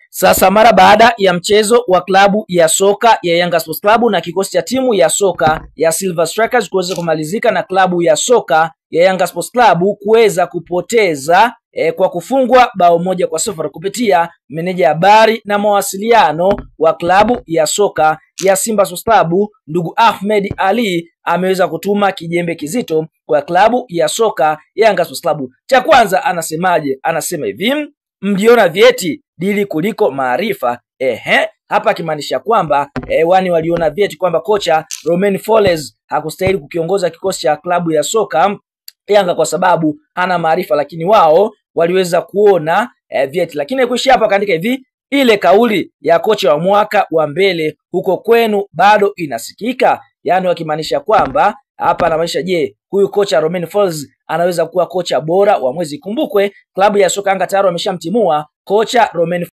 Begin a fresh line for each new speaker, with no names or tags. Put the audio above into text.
Sasa mara baada ya mchezo wa klabu ya soka ya Yanga Sports Club na kikosi cha timu ya soka ya Silver Strikers kuweza kumalizika na klabu ya soka ya Yanga Sports Club kuweza kupoteza kwa kufungwa bao 1-0 kupitia meneja habari na mawasiliano wa klabu ya soka ya Simba Sports Club ndugu Ahmed Ali ameweza kutuma kijembe kizito kwa klabu ya soka ya Yanga Sports Club. Cha kwanza anasemaje? Anasema hivi: mliona vyeti dili kuliko maarifa. Hapa kimaanisha kwamba wani waliona vyeti kwamba kocha Romain Folz hakustahili kukiongoza kikosi cha klabu ya soka Yanga kwa sababu hana maarifa, lakini wao waliweza kuona vyeti. Lakini kuishi hapa kaandika hivi: ile kauli ya kocha wa mwaka wa mbele huko kwenu bado inasikika. Yani wakimaanisha kwamba hapa anamaanisha, je, huyu kocha Romain Folz anaweza kuwa kocha bora wa mwezi? Kumbukwe klabu ya soka Yanga tayari wameshamtimua kocha Romain